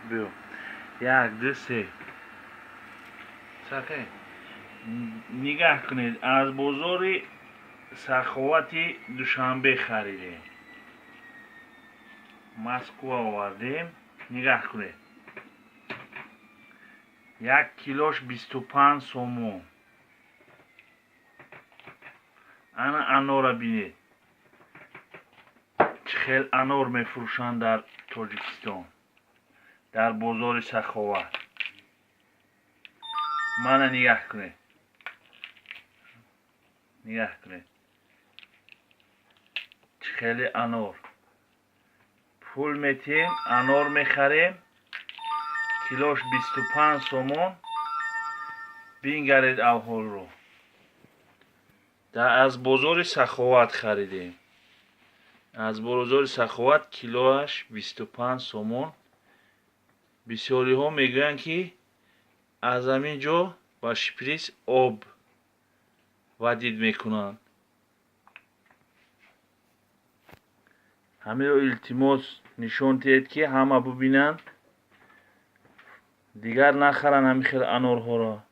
بیو. یک دو سه. ساکه. نگاه کنید از بازار سخاوتی دوشنبه خریدیم. مسکو آوردیم. نگاه کنید. 1 کیلوش 25 سومون. انا انار بینید. خیلی انار میفروشند در تاجیکستان. در بازار سخاوت. من نگاه کنید. نگاه کنید. خیلی انار. پول میتیم انار میخریم. کیلوش 25 سومون. بینگرید اول رو. از بازار سخاوت خریدیم. از بازار سخاوت کیلوش 25 سومون. بسیاری ها میگویند که از همین جا با شپریس آب ودید میکنند. همین رو التماس نشان دهید که همه ببینند. دیگر نخرن همین خیلی انارها را.